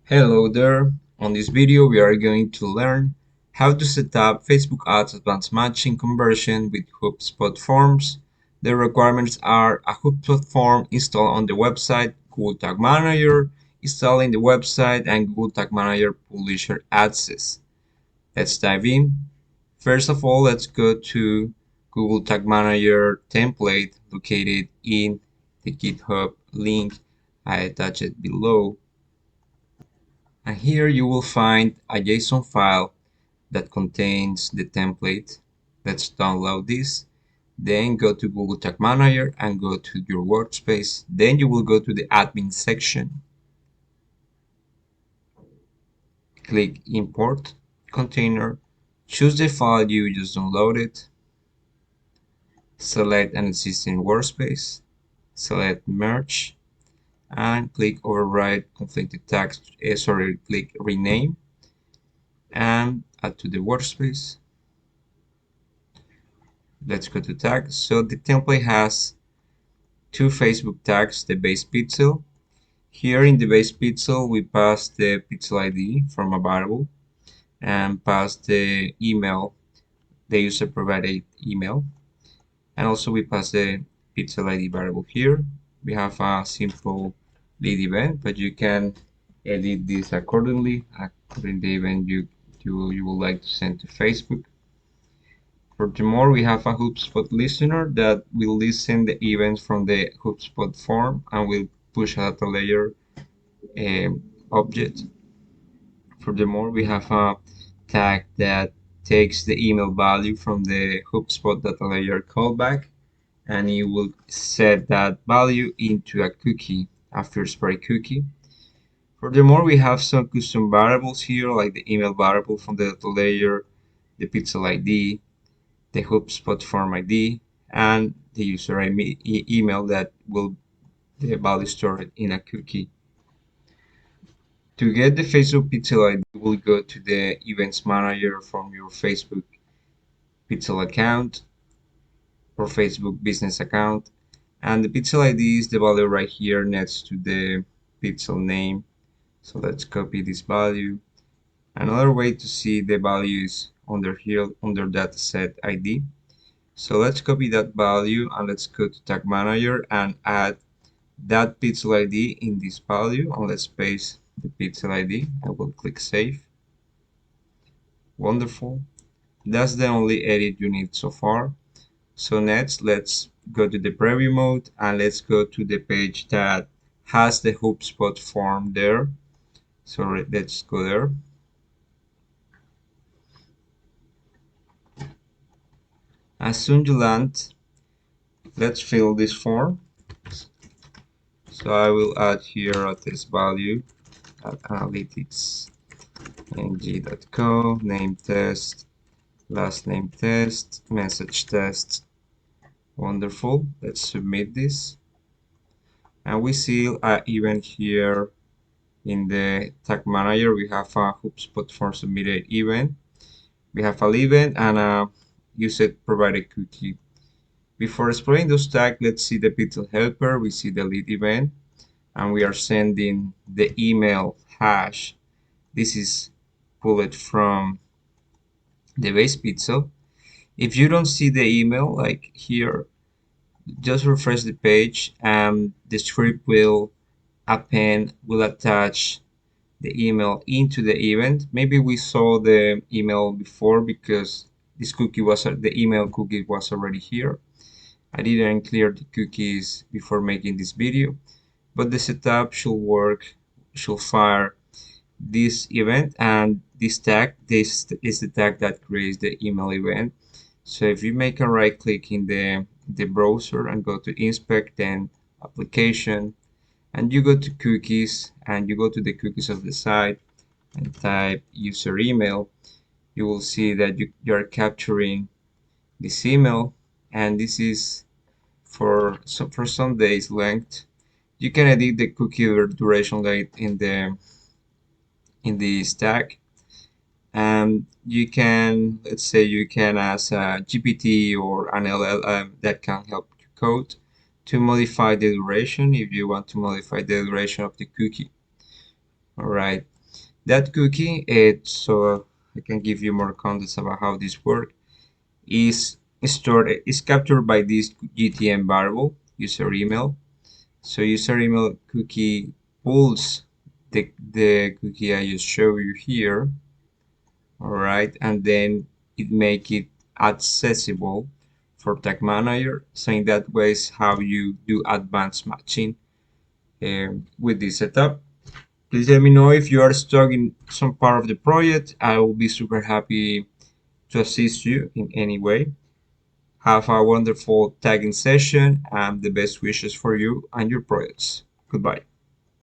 Hello there. On this video, we are going to learn how to set up Facebook Ads Advanced Matching Conversion with Hubspot forms. The requirements are a Hubspot form installed on the website, Google Tag Manager, installing the website, and Google Tag Manager Publisher Access. Let's dive in. First of all, let's go to Google Tag Manager template located in the GitHub link I attached below. And here you will find a JSON file that contains the template. Let's download this. Then go to Google Tag Manager and go to your workspace. Then you will go to the admin section. Click Import Container. Choose the file you just downloaded. Select an existing workspace. Select Merge and click Override Conflicted Tags. Click Rename and add to the workspace. Let's go to tags. So the template has two Facebook tags, the base pixel. Here in the base pixel, we pass the pixel ID from a variable and pass the email, the user provided email. And also we pass the pixel ID variable here. We have a simple lead event, but you can edit this accordingly, according to the event you would like to send to Facebook. Furthermore, we have a Hubspot listener that will listen the events from the Hubspot form and will push a data layer object. Furthermore, we have a tag that takes the email value from the Hubspot data layer callback, and it will set that value into a cookie, a first party cookie. Furthermore, we have some custom variables here, like the email variable from the data layer, the pixel ID, the Hubspot form ID, and the user email that will the value stored in a cookie. To get the Facebook pixel ID, you will go to the Events Manager from your Facebook pixel account or Facebook business account, and the pixel ID is the value right here next to the pixel name. So let's copy this value. Another way to see the value is under here under dataset ID. So let's copy that value and let's go to Tag Manager and add that pixel ID in this value, and let's paste the pixel ID. I will click Save. Wonderful. That's the only edit you need so far. So next, let's go to the preview mode and let's go to the page that has the Hubspot form there. So let's go there. As soon as you land, let's fill this form. So I will add here a test value at analytics.ng.co, name test, last name test, message test. Wonderful. Let's submit this. And we see an event here in the tag manager. We have a Hubspot form submitted event. We have an event and a user provided cookie. Before exploring those tags, let's see the pixel helper. We see the lead event and we are sending the email hash. This is pulled from the base pixel. If you don't see the email like here, just refresh the page and the script will attach the email into the event. Maybe we saw the email before because this cookie was the email cookie was already here. I didn't clear the cookies before making this video, but the setup should work, should fire this event, and this tag, this is the tag that creates the email event. So if you make a right click in the browser and go to inspect, then application, and you go to cookies and you go to the cookies of the site and type user email, you will see that you are capturing this email, and this is for some days length. You can edit the cookie duration length in the stack, and you can, let's say you can ask a GPT or an LLM that can help you code to modify the duration if you want to modify the duration of the cookie. All right, That cookie, so I can give you more context about how this works, is is captured by this GTM variable, user email. So user email cookie pulls the cookie I just show you here, all right, and then it make it accessible for tag manager. So in that way is how you do advanced matching with this setup. Please let me know if you are stuck in some part of the project. I will be super happy to assist you in any way. Have a wonderful tagging session and the best wishes for you and your projects. Goodbye.